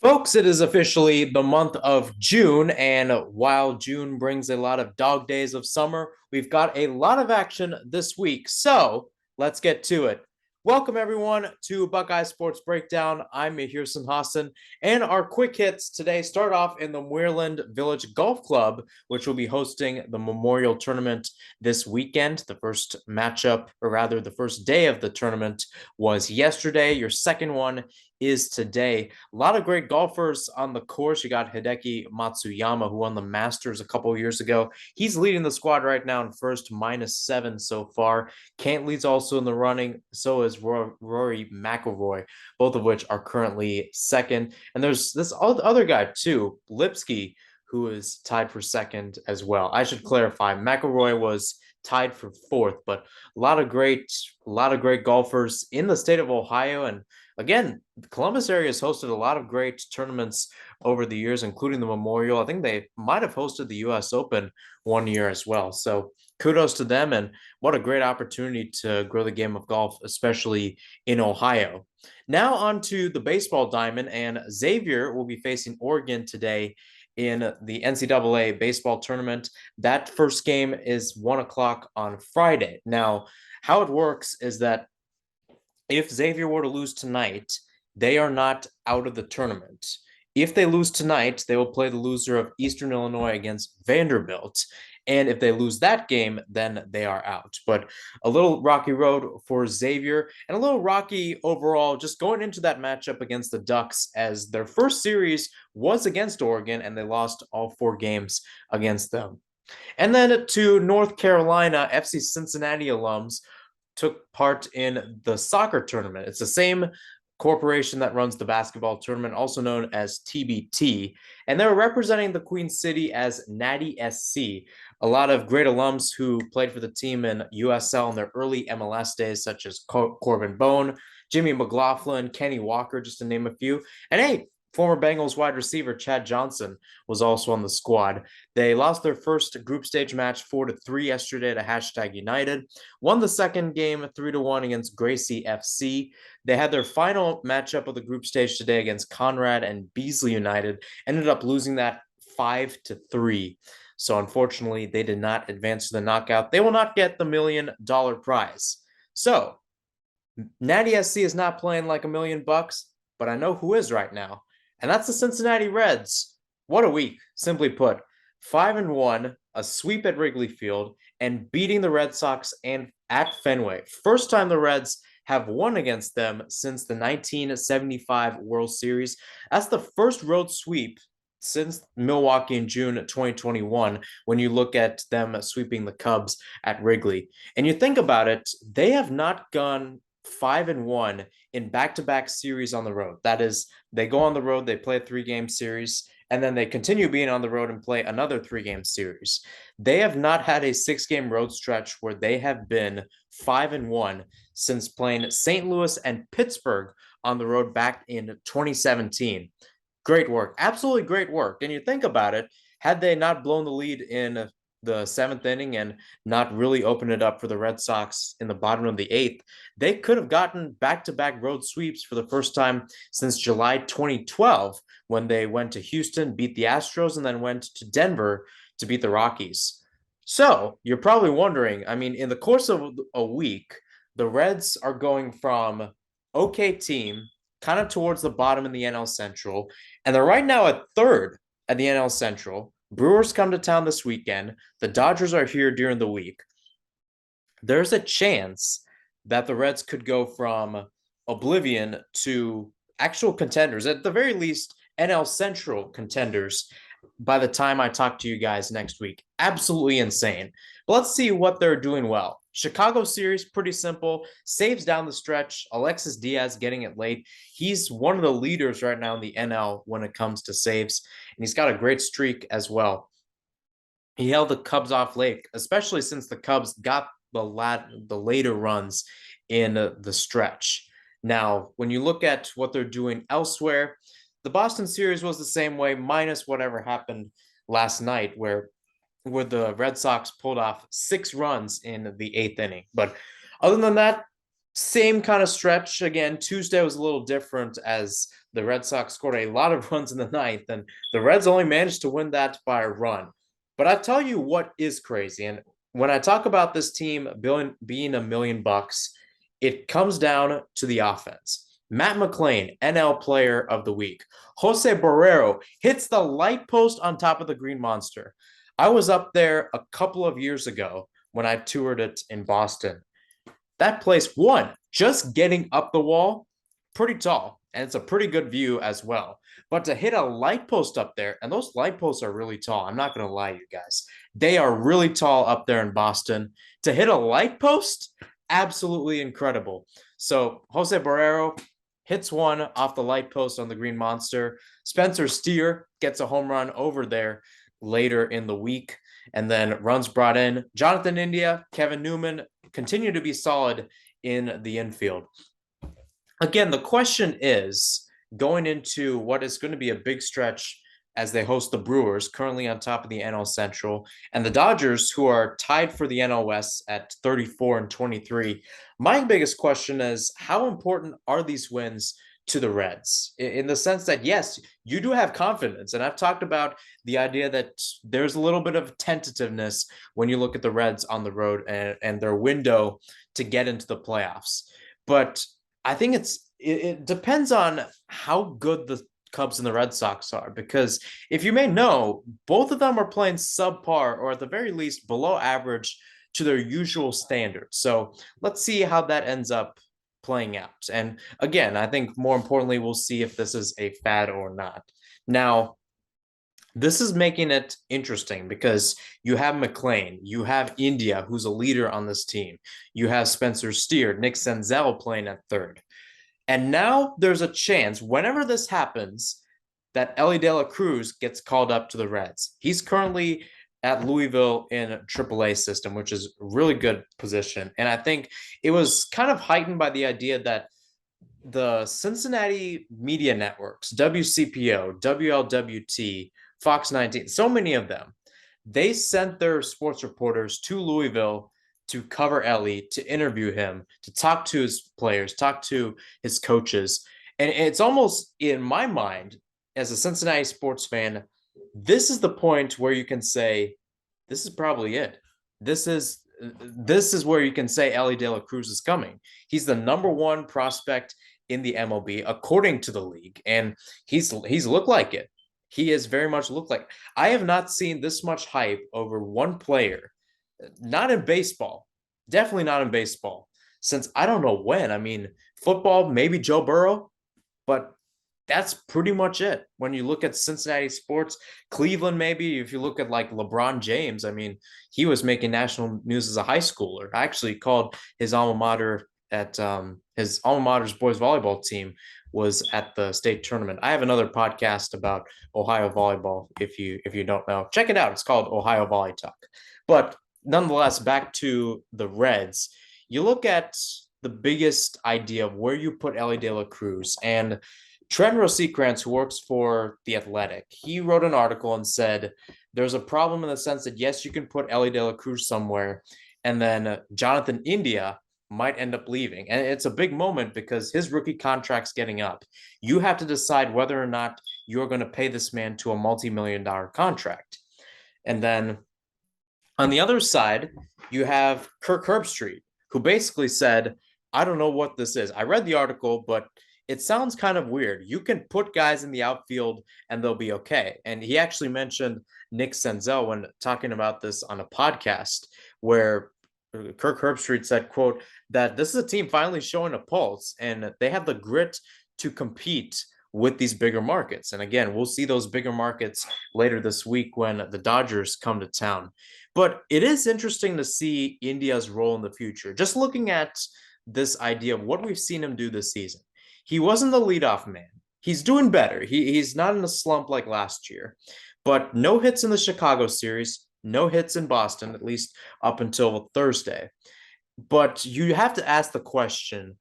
Folks, it is officially the month of June, and while June brings a lot of dog days of summer, we've got a lot of action this week. So let's get to it. Welcome, everyone, to Buckeye Sports Breakdown. I'm Mahirson Hassan, and our quick hits today start off in the Muirland Village Golf Club, which will be hosting the Memorial Tournament this weekend. The first matchup, or rather, the first day of the tournament was yesterday. Your second one is today. A lot of great golfers on the course. You got Hideki Matsuyama, who won the Masters a couple years ago. He's leading the squad right now in first, -7 so far. Cantley's also in the running. So is Rory McIlroy, both of which are currently second. And there's this other guy too, Lipsky, who is tied for second as well. I should clarify, McIlroy was tied for fourth, but a lot of great golfers in the state of Ohio. And again, the Columbus area has hosted a lot of great tournaments over the years, including the Memorial. I think they might have hosted the US Open one year as well. So kudos to them, and what a great opportunity to grow the game of golf, especially in Ohio. Now on to the baseball diamond, and Xavier will be facing Oregon today in the NCAA baseball tournament. That first game is 1 o'clock on Friday. Now, how it works is that if Xavier were to lose tonight, they are not out of the tournament. If they lose tonight, they will play the loser of Eastern Illinois against Vanderbilt. And if they lose that game, then they are out. But a little rocky road for Xavier, and a little rocky overall just going into that matchup against the Ducks, as their first series was against Oregon and they lost all 4 games against them. And then to North Carolina, FC Cincinnati alums took part in the soccer tournament. It's the same corporation that runs the basketball tournament, also known as TBT, and they were representing the Queen City as Natty SC. A lot of great alums who played for the team in USL in their early MLS days, such as Corbin Bone, Jimmy McLaughlin, Kenny Walker, just to name a few. And hey, former Bengals wide receiver Chad Johnson was also on the squad. They lost their first group stage match 4-3 yesterday to #United. Won the second game 3-1 against Gracie FC. They had their final matchup of the group stage today against Conrad and Beasley United. Ended up losing that 5-3. So unfortunately, they did not advance to the knockout. They will not get the $1 million prize. So Natty SC is not playing like $1 million, but I know who is right now, and that's the Cincinnati Reds. What a week, simply put. 5-1, a sweep at Wrigley Field, and beating the Red Sox and at Fenway. First time the Reds have won against them since the 1975 World Series. That's the first road sweep since Milwaukee in June 2021, when you look at them sweeping the Cubs at Wrigley. And you think about it, they have not gone 5-1 in back-to-back series on the road. That is, they go on the road, they play a 3-game series, and then they continue being on the road and play another 3-game series. They have not had a 6-game road stretch where they have been 5-1 since playing St. Louis and Pittsburgh on the road back in 2017. Great work. Absolutely great work. And you think about it, had they not blown the lead in the 7th inning and not really opened it up for the Red Sox in the bottom of the 8th, they could have gotten back-to-back road sweeps for the first time since July 2012, when they went to Houston, beat the Astros, and then went to Denver to beat the Rockies. So you're probably wondering, I mean, in the course of a week, the Reds are going from okay team kind of towards the bottom in the NL Central, and they're right now at third at the NL Central. Brewers come to town this weekend. The Dodgers are here during the week. There's a chance that the Reds could go from oblivion to actual contenders, at the very least, NL Central contenders, by the time I talk to you guys next week. Absolutely insane. But let's see what they're doing well. Chicago series, pretty simple. Saves down the stretch. Alexis Diaz getting it late. He's one of the leaders right now in the NL when it comes to saves, and he's got a great streak as well. He held the Cubs off late, especially since the Cubs got the later runs in the stretch. Now, when you look at what they're doing elsewhere, the Boston series was the same way, minus whatever happened last night, where the Red Sox pulled off 6 runs in the 8th inning. But other than that, Same kind of stretch. Again, Tuesday was a little different as the Red Sox scored a lot of runs in the ninth, and the Reds only managed to win that by a run. But I tell you what is crazy, and when I talk about this team being $1 million, it comes down to the offense. Matt McLain, NL Player of the Week. Jose Barrero hits the light post on top of the Green Monster. I was up there a couple of years ago when I toured it in Boston. That place, one, just getting up the wall, pretty tall, and it's a pretty good view as well. But to hit a light post up there, and those light posts are really tall. I'm not going to lie, you guys. They are really tall up there in Boston. To hit a light post, absolutely incredible. So Jose Barrero hits one off the light post on the Green Monster. Spencer Steer gets a home run over there later in the week. And then runs brought in. Jonathan India, Kevin Newman continue to be solid in the infield. Again, the question is going into what is going to be a big stretch as they host the Brewers, currently on top of the NL Central, and the Dodgers, who are tied for the NL West at 34 and 23. My biggest question is how important are these wins to the Reds in the sense that, yes, you do have confidence. And I've talked about the idea that there's a little bit of tentativeness when you look at the Reds on the road and their window to get into the playoffs. But I think it depends on how good the Cubs and the Red Sox are, because if you may know, both of them are playing subpar or at the very least below average to their usual standards. So let's see how that ends up playing out. And again, I think more importantly, we'll see if this is a fad or not. Now, this is making it interesting because you have McLain, you have India, who's a leader on this team. You have Spencer Steer, Nick Senzel playing at third. And now there's a chance, whenever this happens, that Elly De La Cruz gets called up to the Reds. He's currently at Louisville in AAA system, which is a really good position. And I think it was kind of heightened by the idea that the Cincinnati media networks, WCPO, WLWT, Fox 19, so many of them, they sent their sports reporters to Louisville to cover Elly, to interview him, to talk to his players, talk to his coaches. And it's almost, in my mind, as a Cincinnati sports fan, this is the point where you can say, this is probably it. This is where you can say Elly De La Cruz is coming. He's the number one prospect in the MLB, according to the league, and he's looked like it. He has very much looked like. I have not seen this much hype over one player, not in baseball, definitely not in baseball, since I don't know when. I mean, football, maybe Joe Burrow, but that's pretty much it. When you look at Cincinnati sports, Cleveland, maybe if you look at like LeBron James, I mean, he was making national news as a high schooler. I actually called his alma mater at his alma mater's boys volleyball team was at the state tournament. I have another podcast about Ohio volleyball. If you don't know, check it out. It's called Ohio Volley Talk. But nonetheless, back to the Reds. You look at the biggest idea of where you put Elly De La Cruz, and Trent Rosecrans, who works for The Athletic, he wrote an article and said there's a problem in the sense that, yes, you can put Elly De La Cruz somewhere, and then Jonathan India might end up leaving. And it's a big moment because his rookie contract's getting up. You have to decide whether or not you're going to pay this man to a multi-million-dollar contract. And then on the other side, you have Kirk Herbstreit, who basically said, I don't know what this is. I read the article, but it sounds kind of weird. You can put guys in the outfield and they'll be okay. And he actually mentioned Nick Senzel when talking about this on a podcast where Kirk Herbstreit said, quote, that this is a team finally showing a pulse and they have the grit to compete with these bigger markets. And again, we'll see those bigger markets later this week when the Dodgers come to town. But it is interesting to see India's role in the future. Just looking at this idea of what we've seen him do this season. He wasn't the leadoff man. He's doing better. He's not in a slump like last year. But no hits in the Chicago series, no hits in Boston, at least up until Thursday. But you have to ask the question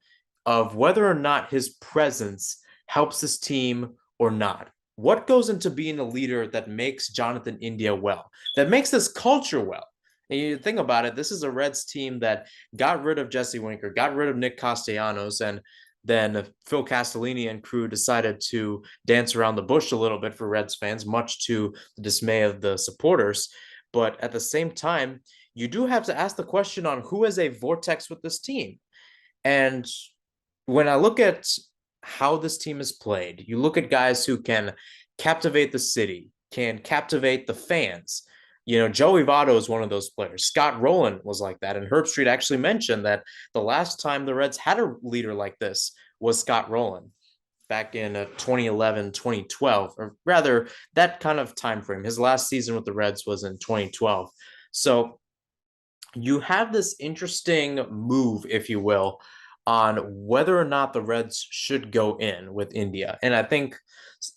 of whether or not his presence helps this team or not. What goes into being a leader that makes Jonathan India well, that makes this culture well? And you think about it, this is a Reds team that got rid of Jesse Winker, got rid of Nick Castellanos, and then Phil Castellini and crew decided to dance around the bush a little bit for Reds fans, much to the dismay of the supporters. But at the same time, you do have to ask the question on who is a vortex with this team. And when I look at how this team is played, you look at guys who can captivate the city, can captivate the fans. Joey Votto is one of those players. Scott Rowland was like that. And Herb Street actually mentioned that the last time the Reds had a leader like this was Scott Rowland back in 2011, 2012, or rather that kind of time frame. His last season with the Reds was in 2012. So you have this interesting move, if you will, on whether or not the Reds should go in with India. And I think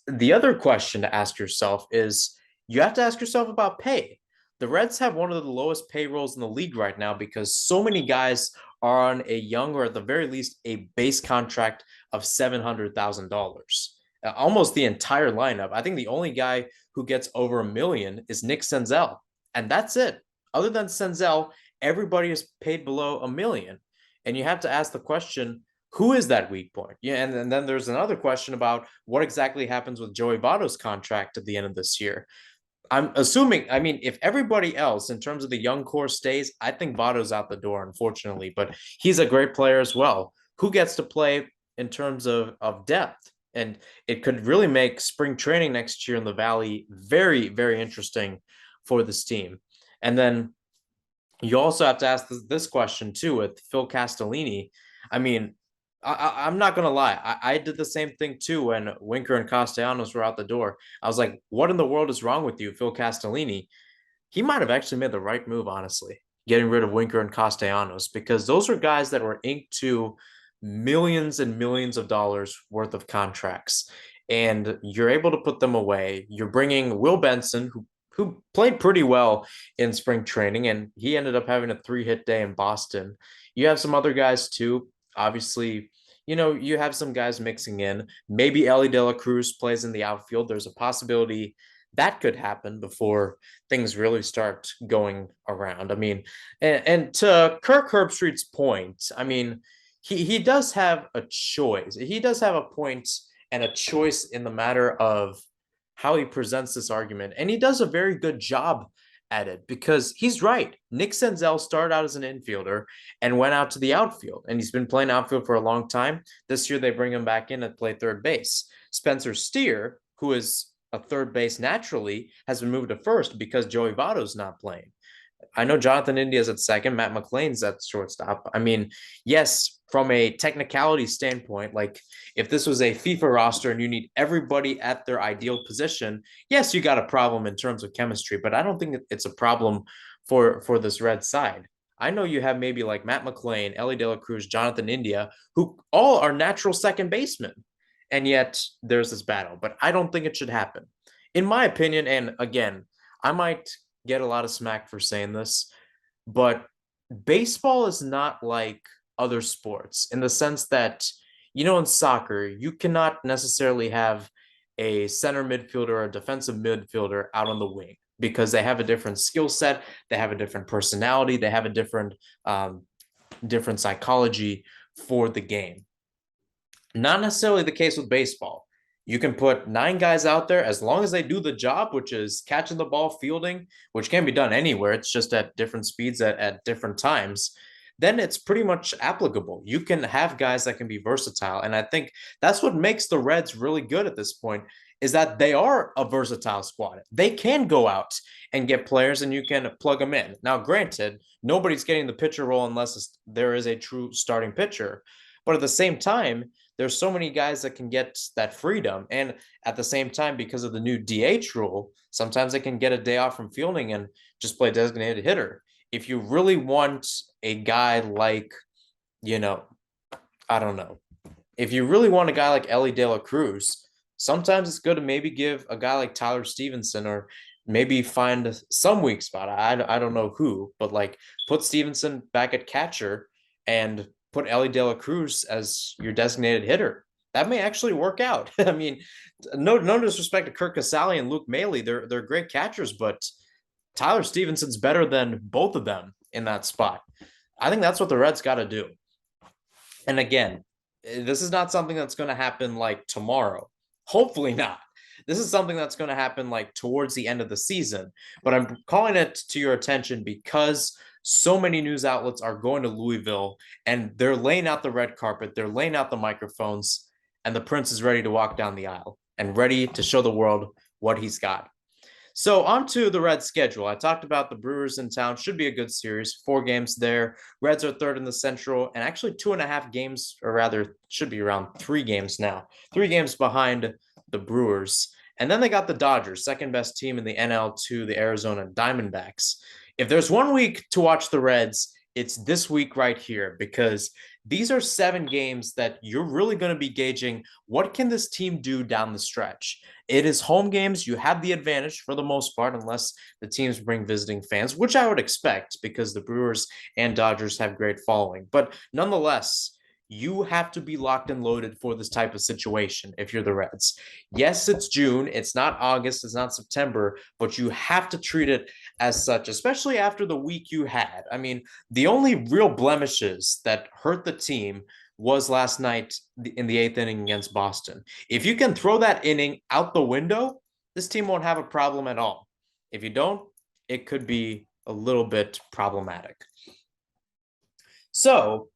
the other question to ask yourself is you have to ask yourself about pay. The Reds have one of the lowest payrolls in the league right now because so many guys are on a young or at the very least a base contract of $700,000. Almost the entire lineup. I think the only guy who gets over $1 million is Nick Senzel, and that's it. Other than Senzel, everybody is paid below $1 million. And you have to ask the question, who is that weak point? Yeah, and then there's another question about what exactly happens with Joey Votto's contract at the end of this year. I'm assuming, I mean, if everybody else in terms of the young core stays, I think Votto's out the door, unfortunately, but he's a great player as well. Who gets to play in terms of depth? And it could really make spring training next year in the Valley very, very interesting for this team. And then you also have to ask this question too with Phil Castellini. I mean, I'm not gonna lie. I did the same thing too when Winker and Castellanos were out the door. I was like, "What in the world is wrong with you, Phil Castellini?" He might have actually made the right move, honestly, getting rid of Winker and Castellanos because those are guys that were inked to millions and millions of dollars worth of contracts, and you're able to put them away. You're bringing Will Benson, who played pretty well in spring training, and he ended up having a 3-hit day in Boston. You have some other guys too. Obviously, you have some guys mixing in. Maybe Ellie De La Cruz plays in the outfield. There's a possibility that could happen before things really start going around. I mean, and to Kirk Herbstreit's point, I mean, he does have a choice. He does have a point and a choice in the matter of how he presents this argument. And he does a very good job at it because he's right. Nick Senzel started out as an infielder and went out to the outfield, and he's been playing outfield for a long time. This year, they bring him back in to play third base. Spencer Steer, who is a third base naturally, has been moved to first because Joey Votto's not playing. I know Jonathan India's at second, Matt McLean's at shortstop. I mean, yes, from a technicality standpoint, like if this was a FIFA roster and you need everybody at their ideal position, yes, you got a problem in terms of chemistry, but I don't think it's a problem for this red side. I know you have maybe like Matt McLean, Ellie De La Cruz, Jonathan India, who all are natural second basemen. And yet there's this battle, but I don't think it should happen. In my opinion, and again, I might get a lot of smack for saying this, but baseball is not like other sports in the sense that, in soccer, you cannot necessarily have a center midfielder or a defensive midfielder out on the wing because they have a different skill set, they have a different personality, they have a different psychology for the game. Not necessarily the case with baseball. You can put 9 guys out there as long as they do the job, which is catching the ball, fielding, which can be done anywhere. It's just at different speeds at different times. Then it's pretty much applicable. You can have guys that can be versatile. And I think that's what makes the Reds really good at this point is that they are a versatile squad. They can go out and get players and you can plug them in. Now, granted, nobody's getting the pitcher role unless there is a true starting pitcher. But at the same time, there's so many guys that can get that freedom. And at the same time, because of the new DH rule, sometimes they can get a day off from fielding and just play designated hitter. If you really want a guy like, I don't know, if you really want a guy like Ellie De La Cruz, sometimes it's good to maybe give a guy like Tyler Stevenson or maybe find some weak spot. I don't know who, but like put Stevenson back at catcher and put Ellie De La Cruz as your designated hitter. That may actually work out. I mean, no disrespect to Kirk Casale and Luke Maley. They're great catchers, but Tyler Stevenson's better than both of them in that spot. I think that's what the Reds got to do. And again, this is not something that's going to happen like tomorrow. Hopefully not. This is something that's going to happen like towards the end of the season. But I'm calling it to your attention because so many news outlets are going to Louisville and they're laying out the red carpet, they're laying out the microphones, and the Prince is ready to walk down the aisle and ready to show the world what he's got. So on to the Reds schedule. I talked about the Brewers in town. Should be a good series. 4 games there. Reds are third in the Central, and actually 2.5 games, or rather, should be around 3 games now. 3 games behind the Brewers. And then they got the Dodgers, second best team in the NL to the Arizona Diamondbacks. If there's one week to watch the Reds, it's this week right here because these are 7 games that you're really going to be gauging what can this team do down the stretch. It is home games. You have the advantage for the most part, unless the teams bring visiting fans, which I would expect because the Brewers and Dodgers have great following. But nonetheless, you have to be locked and loaded for this type of situation if you're the Reds. Yes, it's June. It's not August. It's not September, but you have to treat it as such, especially after the week you had. I mean, the only real blemishes that hurt the team was last night in the 8th inning against Boston. If you can throw that inning out the window, this team won't have a problem at all. If you don't, it could be a little bit problematic. So,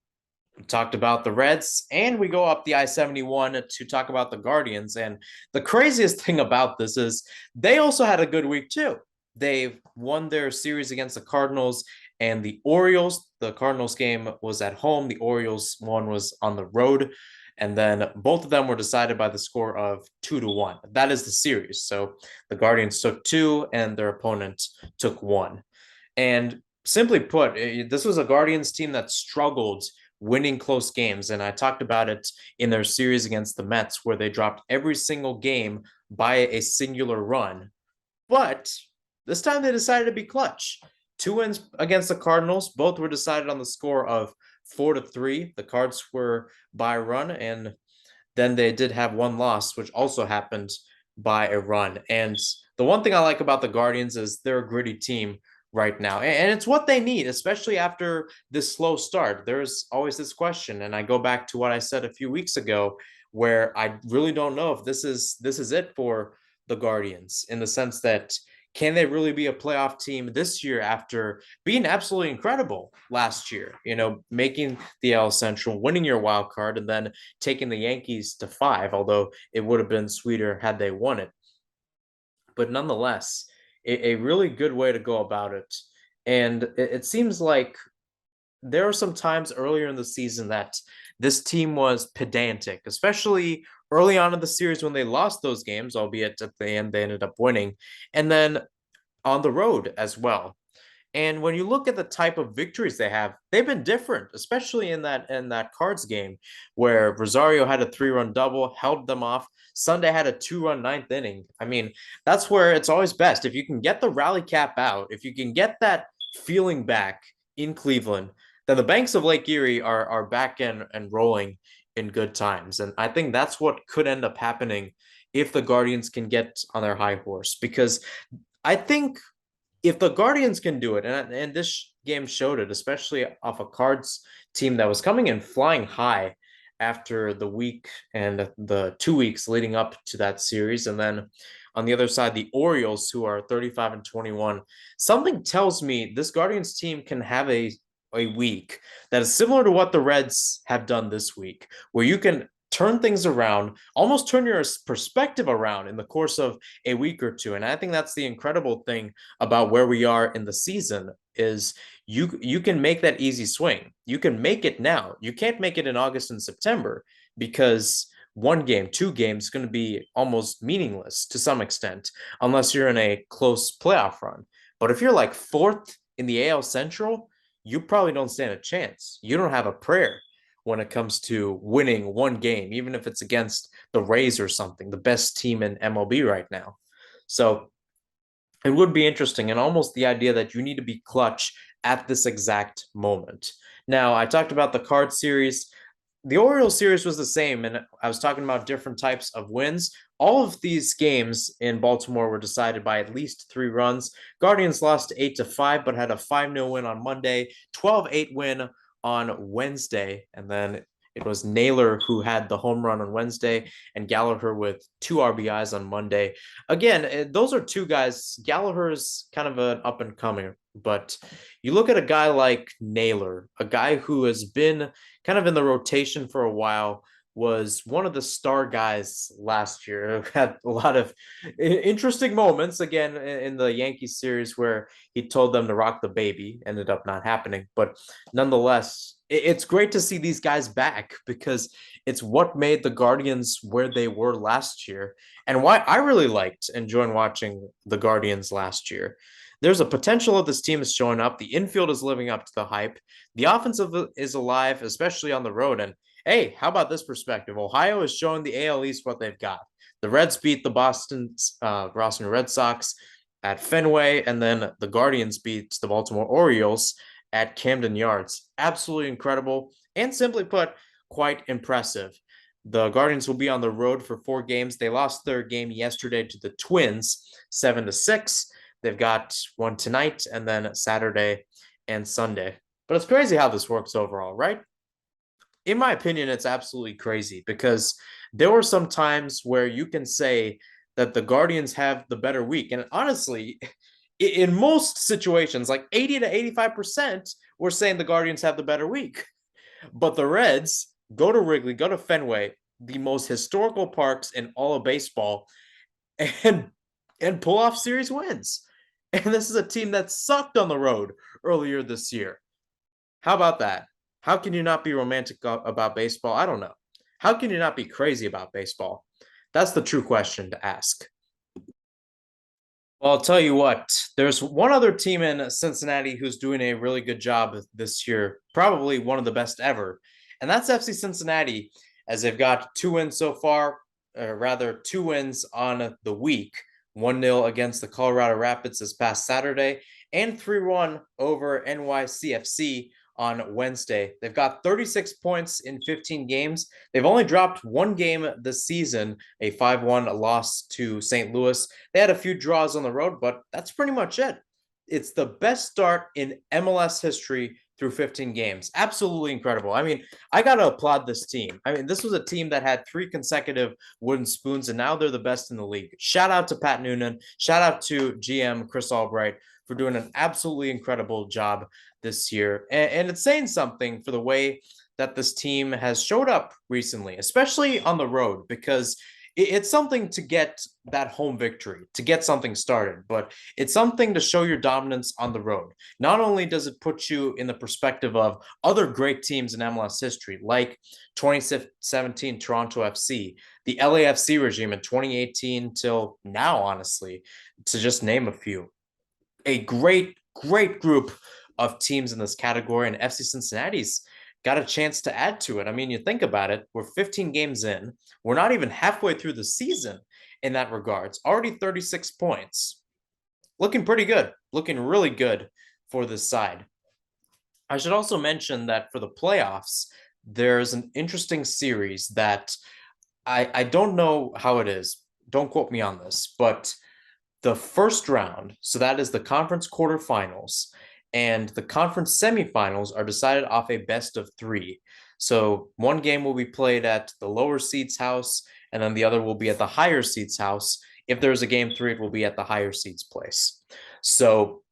we talked about the Reds, and we go up the I-71 to talk about the Guardians. And the craziest thing about this is they also had a good week too. They won their series against the Cardinals and the Orioles. The Cardinals game was at home. The Orioles one was on the road. And then both of them were decided by the score of 2-1. That is the series. So the Guardians took 2 and their opponent took 1. And simply put, this was a Guardians team that struggled winning close games. And I talked about it in their series against the Mets, where they dropped every single game by a singular run. But this time they decided to be clutch. 2 wins against the Cardinals. Both were decided on the score of 4-3. The Cards were by a run, and then they did have one loss, which also happened by a run. And the one thing I like about the Guardians is they're a gritty team right now. And it's what they need, especially after this slow start. There's always this question, and I go back to what I said a few weeks ago, where I really don't know if this is it for the Guardians, in the sense that can they really be a playoff team this year after being absolutely incredible last year? Making the AL Central, winning your wild card, and then taking the Yankees to 5, although it would have been sweeter had they won it. But nonetheless, a really good way to go about it. And it seems like there are some times earlier in the season that this team was pedantic, especially early on in the series when they lost those games, albeit at the end they ended up winning, and then on the road as well. And when you look at the type of victories they have, they've been different, especially in that Cards game where Rosario had a 3-run double, held them off. Sunday had a 2-run 9th inning. I mean, that's where it's always best. If you can get the rally cap out, if you can get that feeling back in Cleveland, then the banks of Lake Erie are back and rolling in good times. And I think that's what could end up happening if the Guardians can get on their high horse, because I think if the Guardians can do it, and this game showed it, especially off a Cards team that was coming in flying high after the week and the 2 weeks leading up to that series, and then on the other side, the Orioles, who are 35-21, something tells me this Guardians team can have a week that is similar to what the Reds have done this week, where you can turn things around, almost turn your perspective around in the course of a week or two. And I think that's the incredible thing about where we are in the season is you can make that easy swing. You can make it now. You can't make it in August and September because 1 game, 2 games is going to be almost meaningless to some extent, unless you're in a close playoff run. But if you're like 4th in the AL Central, you probably don't stand a chance. You don't have a prayer when it comes to winning 1 game, even if it's against the Rays or something, the best team in MLB right now. So it would be interesting, and almost the idea that you need to be clutch at this exact moment. Now, I talked about the Card series. The Orioles series was the same, and I was talking about different types of wins. All of these games in Baltimore were decided by at least 3 runs. Guardians lost 8-5, but had a 5-0 win on Monday, 12-8 win on Wednesday, and then it was Naylor who had the home run on Wednesday, and Gallagher with 2 RBIs on Monday. Again, those are two guys. Gallagher's kind of an up and coming, but you look at a guy like Naylor, a guy who has been kind of in the rotation for a while, was one of the star guys last year. Had a lot of interesting moments again in the Yankees series where he told them to rock the baby. Ended up not happening, but nonetheless, it's great to see these guys back because it's what made the Guardians where they were last year and why I really liked enjoying watching the Guardians last year. There's a potential of this team is showing up. The infield is living up to the hype. The offensive is alive, especially on the road. And hey, how about this perspective? Ohio is showing the AL East what they've got. The Reds beat the Boston Red Sox at Fenway, and then the Guardians beat the Baltimore Orioles at Camden Yards. Absolutely incredible, and simply put, quite impressive. The Guardians will be on the road for 4 games. They lost their game yesterday to the Twins, 7-6. They've got one tonight and then Saturday and Sunday. But it's crazy how this works overall, right? In my opinion, it's absolutely crazy because there were some times where you can say that the Guardians have the better week. And honestly, in most situations, like 80 to 85%, we're saying the Guardians have the better week. But the Reds go to Wrigley, go to Fenway, the most historical parks in all of baseball, and pull off series wins. And this is a team that sucked on the road earlier this year. How about that? How can you not be romantic about baseball? I don't know. How can you not be crazy about baseball? That's the true question to ask. Well, I'll tell you what, there's one other team in Cincinnati who's doing a really good job this year, probably one of the best ever, and that's FC Cincinnati, as they've got 2 wins so far, or rather 2 wins on the week. 1-0 against the Colorado Rapids this past Saturday, and 3-1 over NYCFC on Wednesday. They've got 36 points in 15 games. They've only dropped 1 game this season, a 5-1 loss to St. Louis. They had a few draws on the road, but that's pretty much it. It's the best start in MLS history through 15 games. Absolutely incredible. I mean, I got to applaud this team. I mean, this was a team that had 3 consecutive wooden spoons, and now they're the best in the league. Shout out to Pat Noonan. Shout out to GM Chris Albright for doing an absolutely incredible job this year. And it's saying something for the way that this team has showed up recently, especially on the road, because it's something to get that home victory, to get something started, but it's something to show your dominance on the road. Not only does it put you in the perspective of other great teams in MLS history, like 2017 Toronto FC, the LAFC regime in 2018 till now, honestly, to just name a few. A great group of teams in this category, and FC Cincinnati's got a chance to add to it. I mean, you think about it, we're 15 games in. We're not even halfway through the season in that regards. Already 36 points. Looking pretty good. Looking really good for this side. I should also mention that for the playoffs, there's an interesting series that I don't know how it is. Don't quote me on this, but the first round, so that is the conference quarterfinals, and the conference semifinals are decided off a best of 3. So 1 game will be played at the lower seeds house, and then the other will be at the higher seeds house. If there's a game 3, it will be at the higher seeds place. So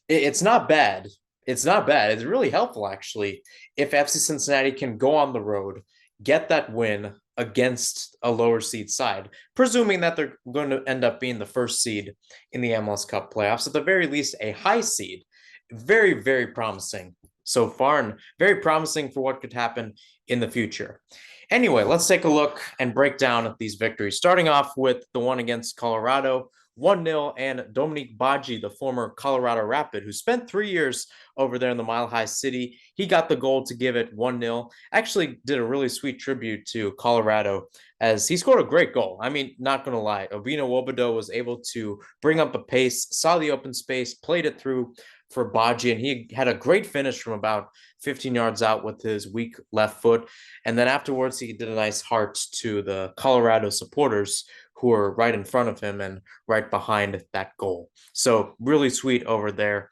it's not bad. It's not bad. It's really helpful, actually, if FC Cincinnati can go on the road, get that win against a lower seed side, presuming that they're going to end up being the first seed in the MLS Cup playoffs, at the very least a high seed. Very promising so far, and very promising for what could happen in the future. Anyway, let's take a look and break down these victories, starting off with the one against Colorado, 1-0, and Dominique Badji, the former Colorado Rapid, who spent 3 years over there in the Mile High City. He got the goal to give it 1-0. Actually did a really sweet tribute to Colorado as he scored a great goal. I mean, not going to lie, Obino Wobodo was able to bring up the pace, saw the open space, played it through for Baji, and he had a great finish from about 15 yards out with his weak left foot. And then afterwards, he did a nice heart to the Colorado supporters who were right in front of him and right behind that goal. So really sweet over there.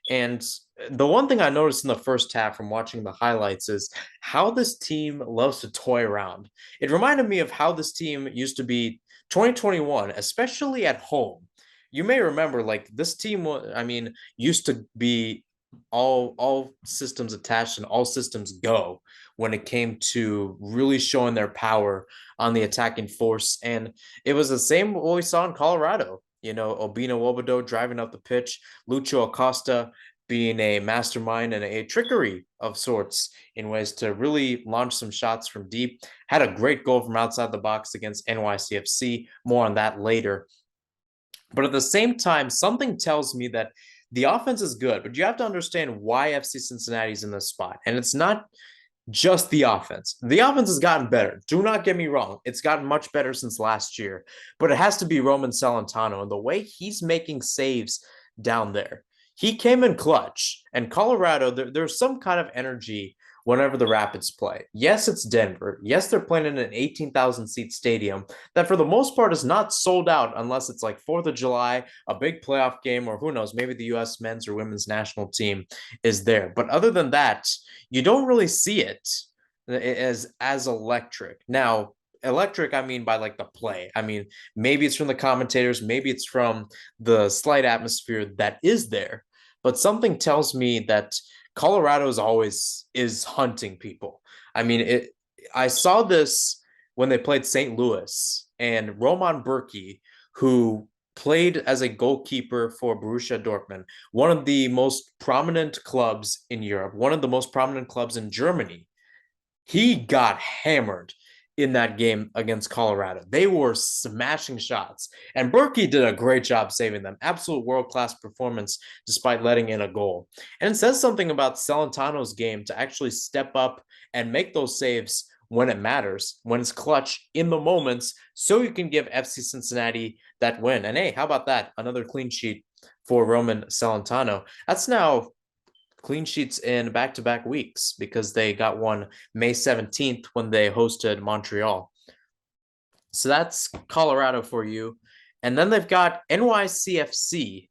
And the one thing I noticed in the first half from watching the highlights is how this team loves to toy around. It reminded me of how this team used to be 2021, especially at home. You may remember, like, this team, I mean, used to be all systems attached and all systems go when it came to really showing their power on the attacking force. And it was the same what we saw in Colorado. You know, Obina Wobodo driving up the pitch, Lucho Acosta being a mastermind and a trickery of sorts in ways to really launch some shots from deep. Had a great goal from outside the box against NYCFC. More on that later. But at the same time, something tells me that the offense is good, but you have to understand why FC Cincinnati's in this spot. And it's not just the offense. The offense has gotten better. Do not get me wrong. It's gotten much better since last year, but it has to be Roman Celentano and the way he's making saves down there. He came in clutch, and Colorado, there's some kind of energy whenever the Rapids play. Yes, it's Denver. Yes, they're playing in an 18,000 seat stadium that for the most part is not sold out unless it's like 4th of July, a big playoff game, or who knows, maybe the U.S. men's or women's national team is there. But other than that, you don't really see it as electric. Now, electric, I mean by like the play. I mean, maybe it's from the commentators, maybe it's from the slight atmosphere that is there. But something tells me that Colorado is hunting people. I mean, I saw this when they played St. Louis and Roman Burki, who played as a goalkeeper for Borussia Dortmund, one of the most prominent clubs in Europe, one of the most prominent clubs in Germany. He got hammered in that game against Colorado. They were smashing shots, and Berkey did a great job saving them. Absolute world-class performance despite letting in a goal. And it says something about Celentano's game to actually step up and make those saves when it matters, when it's clutch in the moments, so you can give FC Cincinnati that win. And hey, how about that? Another clean sheet for Roman Celentano. That's now clean sheets in back-to-back weeks because they got one May 17th when they hosted Montreal. So that's Colorado for you. And then they've got NYCFC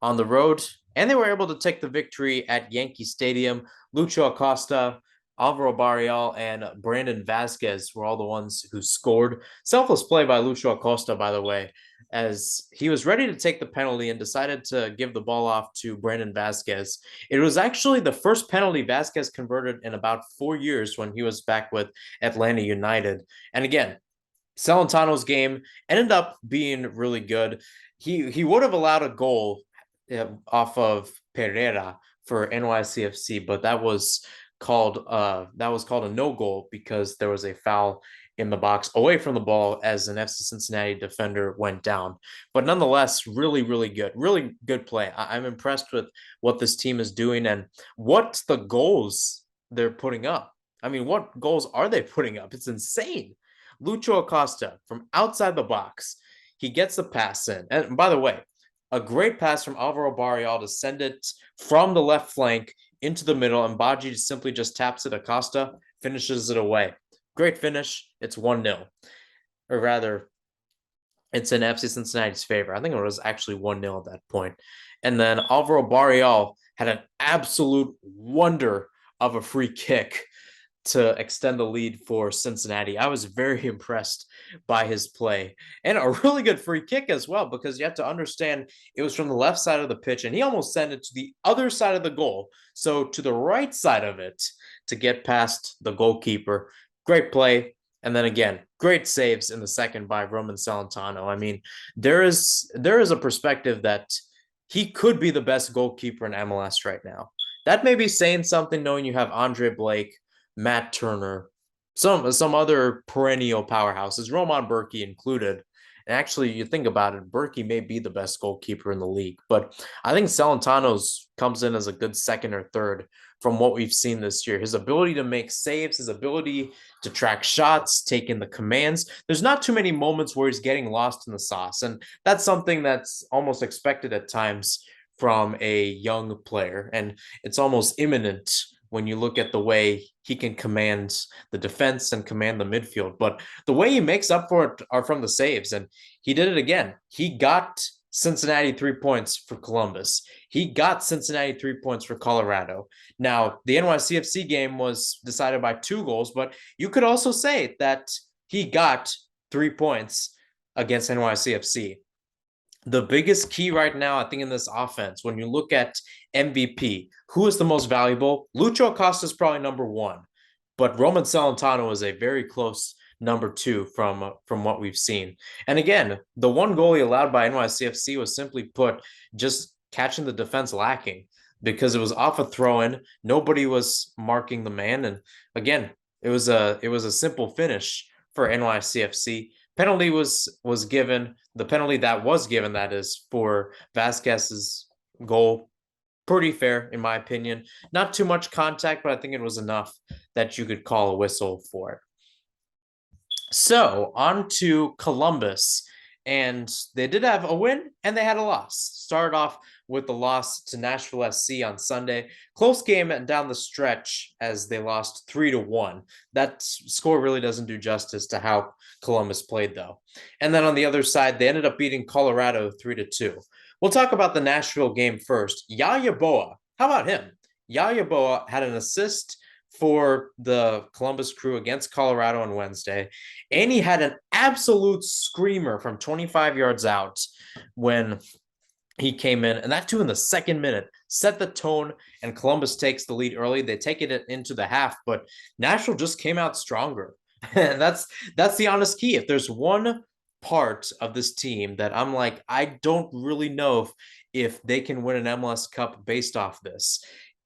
on the road, and they were able to take the victory at Yankee Stadium. Lucho Acosta, Alvaro Barrial, and Brandon Vasquez were all the ones who scored. Selfless play by Lucho Acosta, by the way, as he was ready to take the penalty and decided to give the ball off to Brandon Vasquez. It was actually the first penalty Vasquez converted in about 4 years when he was back with Atlanta United. And again, Celentano's game ended up being really good. He would have allowed a goal off of Pereira for NYCFC, but that was called a no goal because there was a foul in the box away from the ball as an FC Cincinnati defender went down. But nonetheless, really good play. I'm impressed with what this team is doing and what the goals they're putting up. I mean, what goals are they putting up? It's insane. Lucho Acosta from outside the box, he gets the pass in. And by the way, a great pass from Alvaro Barrial to send it from the left flank into the middle, and Baji simply just taps it. Acosta finishes it away. Great finish. It's 1-0. Or rather, it's in FC Cincinnati's favor. I think it was actually 1-0 at that point. And then Alvaro Barrial had an absolute wonder of a free kick to extend the lead for Cincinnati. I was very impressed by his play and a really good free kick as well, because you have to understand it was from the left side of the pitch and he almost sent it to the other side of the goal. So to the right side of it to get past the goalkeeper. Great play. And then again, great saves in the second by Roman Celentano. I mean, there is a perspective that he could be the best goalkeeper in MLS right now. That may be saying something knowing you have Andre Blake, Matt Turner, some other perennial powerhouses, Roman Burki included. And actually, you think about it, Burki may be the best goalkeeper in the league. But I think Celentano's comes in as a good second or third from what we've seen this year. His ability to make saves, his ability to track shots, take in the commands. There's not too many moments where he's getting lost in the sauce. And that's something that's almost expected at times from a young player, and it's almost imminent when you look at the way he can command the defense and command the midfield. But the way he makes up for it are from the saves, and he did it again. He got Cincinnati 3 points for Columbus. He got Cincinnati 3 points for Colorado. Now, the NYCFC game was decided by 2 goals, but you could also say that he got 3 points against NYCFC. The biggest key right now, I think, in this offense, when you look at MVP, who is the most valuable? Lucho Acosta is probably number one, but Roman Celentano is a very close number two from what we've seen. And again, the one goal he allowed by NYCFC was simply put just catching the defense lacking because it was off a throw-in. Nobody was marking the man, and again, it was a simple finish for NYCFC. Penalty was given. The penalty that was given, that is, for Vasquez's goal, pretty fair in my opinion. Not too much contact, but I think it was enough that you could call a whistle for it. So on to Columbus, and they did have a win and they had a loss. Started off with the loss to Nashville SC on Sunday. Close game down the stretch as they lost 3-1. That score really doesn't do justice to how Columbus played, though. And then on the other side, they ended up beating Colorado 3-2. We'll talk about the Nashville game first. Yaya Boa, how about him? Yaya Boa had an assist for the Columbus Crew against Colorado on Wednesday, and he had an absolute screamer from 25 yards out when he came in, and that too in the second minute, set the tone, and Columbus takes the lead early. They take it into the half, but Nashville just came out stronger. And that's the honest key. If there's one part of this team that I'm like, I don't really know if they can win an MLS Cup based off this.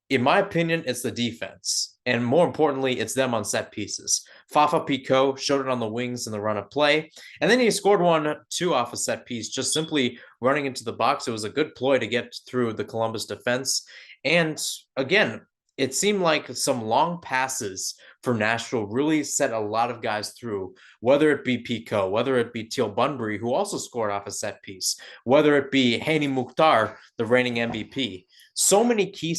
In my opinion, it's the defense. And more importantly, it's them on set pieces. Fafa Picault showed it on the wings in the run of play. And then he scored 1-2 off a set piece, just simply running into the box. It was a good ploy to get through the Columbus defense. And again, it seemed like some long passes for Nashville really set a lot of guys through, whether it be Picault, whether it be Teal Bunbury, who also scored off a set piece, whether it be Hani Mukhtar, the reigning MVP. So many key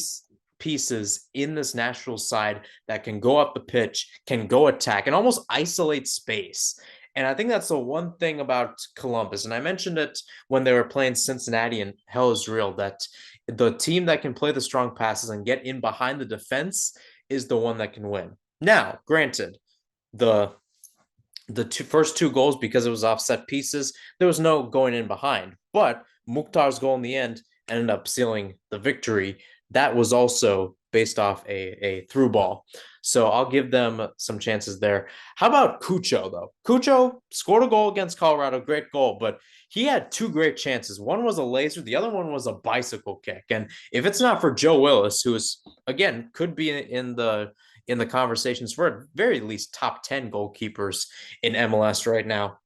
pieces in this Nashville side that can go up the pitch, can go attack, and almost isolate space. And I think that's the one thing about Columbus. And I mentioned it when they were playing Cincinnati, and hell is real, that the team that can play the strong passes and get in behind the defense is the one that can win. Now, granted, the first 2 goals, because it was offset pieces, there was no going in behind. But Mukhtar's goal in the end ended up sealing the victory. That was also based off a through ball. So I'll give them some chances there. How about Cucho, though? Cucho scored a goal against Colorado, great goal, but he had 2 great chances. One was a laser, the other one was a bicycle kick. And if it's not for Joe Willis, who is, again, could be in the conversations for at very least top 10 goalkeepers in MLS right now,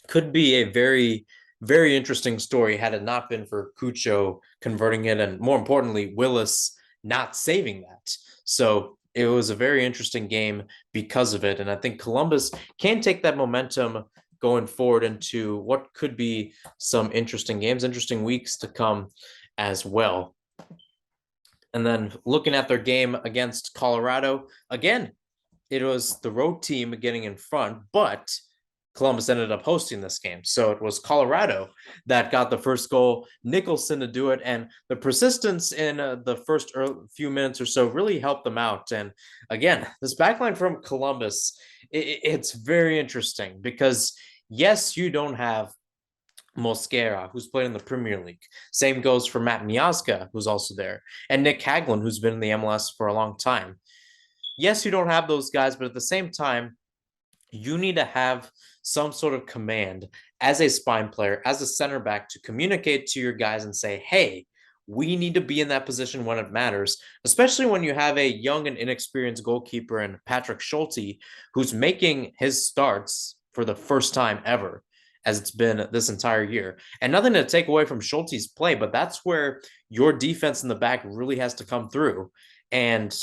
could be a very, very interesting story had it not been for Cucho converting it, and more importantly, Willis not saving that. So it was a very interesting game because of it. And I think Columbus can take that momentum going forward into what could be some interesting games, interesting weeks to come as well. And then looking at their game against Colorado, again, it was the road team getting in front, but Columbus ended up hosting this game. So it was Colorado that got the first goal, Nicholson to do it, and the persistence in the first few minutes or so really helped them out. And again, this backline from Columbus, it's very interesting because, yes, you don't have Mosquera, who's played in the Premier League. Same goes for Matt Miazga, who's also there, and Nick Haglund, who's been in the MLS for a long time. Yes, you don't have those guys, but at the same time, you need to have some sort of command as a spine player, as a center back, to communicate to your guys and say, hey, we need to be in that position when it matters, especially when you have a young and inexperienced goalkeeper in Patrick Schulte, who's making his starts for the first time ever, as it's been this entire year. And nothing to take away from Schulte's play, but that's where your defense in the back really has to come through. And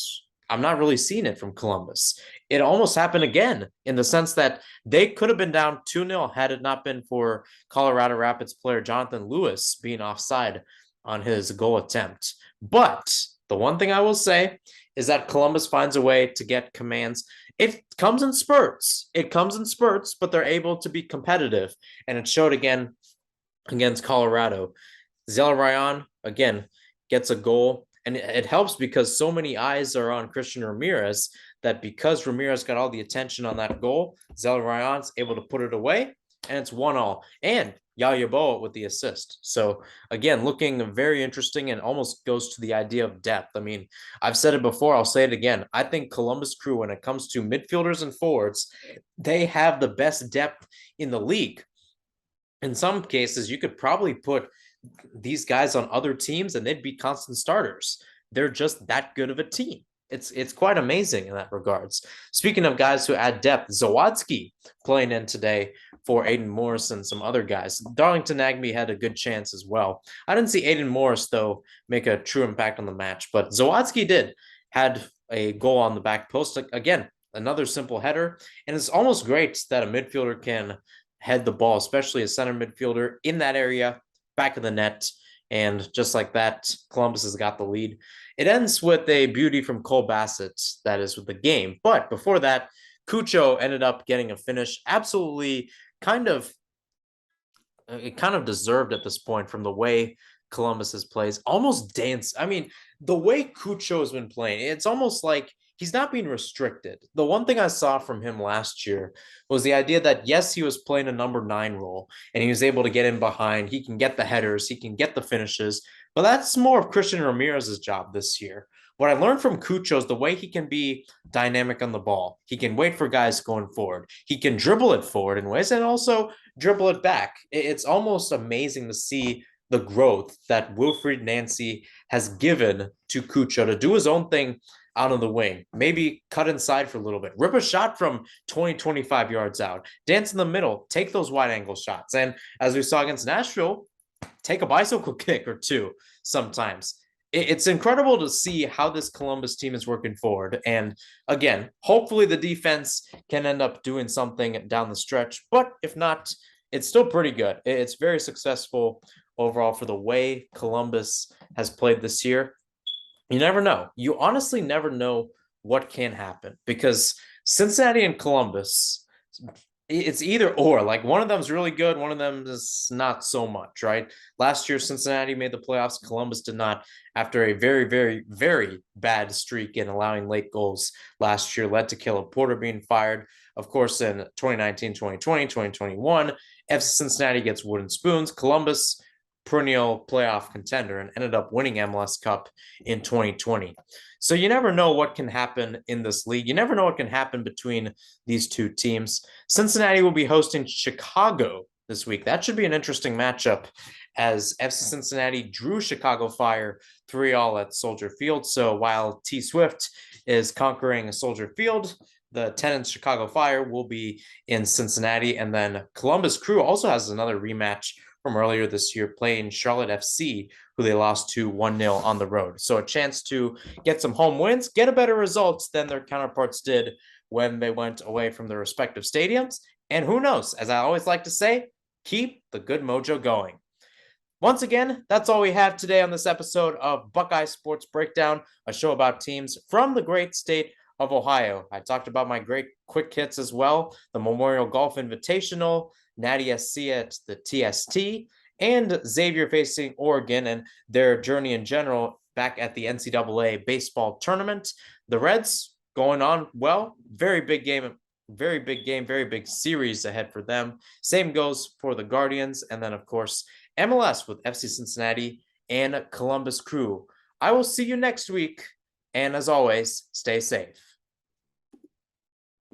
I'm not really seeing it from Columbus. It almost happened again in the sense that they could have been down 2-0 had it not been for Colorado Rapids player Jonathan Lewis being offside on his goal attempt. But the one thing I will say is that Columbus finds a way to get commands. It comes in spurts. It comes in spurts, but they're able to be competitive. And it showed again against Colorado. Zelarayan, again, gets a goal. And it helps because so many eyes are on Christian Ramirez that because Ramirez got all the attention on that goal, Zelarayan's able to put it away, and it's 1-1. And Yayaboa with the assist. So again, looking very interesting and almost goes to the idea of depth. I mean, I've said it before, I'll say it again. I think Columbus Crew, when it comes to midfielders and forwards, they have the best depth in the league. In some cases, you could probably put these guys on other teams and they'd be constant starters. They're just that good of a team. It's quite amazing in that regards. Speaking of guys who add depth, Zawadzki playing in today for Aiden Morris and some other guys. Darlington Nagbe had a good chance as well. I didn't see Aiden Morris, though, make a true impact on the match, but Zawadzki did. Had a goal on the back post. Again, another simple header. And it's almost great that a midfielder can head the ball, especially a center midfielder in that area, back of the net. And just like that, Columbus has got the lead. It ends with a beauty from Cole Bassett, that is with the game. But before that, Cucho ended up getting a finish. Absolutely it kind of deserved at this point from the way Columbus's plays. Almost dance. I mean, the way Cucho has been playing, it's almost like he's not being restricted. The one thing I saw from him last year was the idea that, yes, he was playing a number 9 role and he was able to get in behind. He can get the headers, he can get the finishes, but that's more of Christian Ramirez's job this year. What I learned from Cucho is the way he can be dynamic on the ball. He can wait for guys going forward. He can dribble it forward in ways and also dribble it back. It's almost amazing to see the growth that Wilfried Nancy has given to Cucho to do his own thing out of the wing, maybe cut inside for a little bit, rip a shot from 20, 25 yards out, dance in the middle, take those wide angle shots. And as we saw against Nashville, take a bicycle kick or two sometimes. It's incredible to see how this Columbus team is working forward. And again, hopefully the defense can end up doing something down the stretch. But if not, it's still pretty good. It's very successful overall for the way Columbus has played this year. You never know. You honestly never know what can happen because Cincinnati and Columbus, it's either or. Like one of them is really good, one of them is not so much, right? Last year, Cincinnati made the playoffs. Columbus did not, after a very, very, very bad streak in allowing late goals last year, led to Caleb Porter being fired. Of course, in 2019, 2020, 2021, FC Cincinnati gets wooden spoons. Columbus, perennial playoff contender, and ended up winning MLS Cup in 2020. So you never know what can happen in this league. You never know what can happen between these two teams. Cincinnati will be hosting Chicago this week. That should be an interesting matchup as FC Cincinnati drew Chicago Fire 3-3 at Soldier Field. So while T Swift is conquering Soldier Field, the Tenants Chicago Fire will be in Cincinnati. And then Columbus Crew also has another rematch from earlier this year, playing Charlotte FC, who they lost to 1-0 on the road. So a chance to get some home wins, get a better results than their counterparts did when they went away from their respective stadiums. And who knows, as I always like to say, keep the good mojo going. Once again, that's all we have today on this episode of Buckeye Sports Breakdown, a show about teams from the great state of Ohio. I talked about my great quick hits as well, the Memorial Golf Invitational, Natty SC at the TST, and Xavier facing Oregon and their journey in general back at the NCAA baseball tournament. The Reds going on well, very big game, very big series ahead for them. Same goes for the Guardians, and then of course MLS with FC Cincinnati and Columbus Crew. I will see you next week, and as always, stay safe.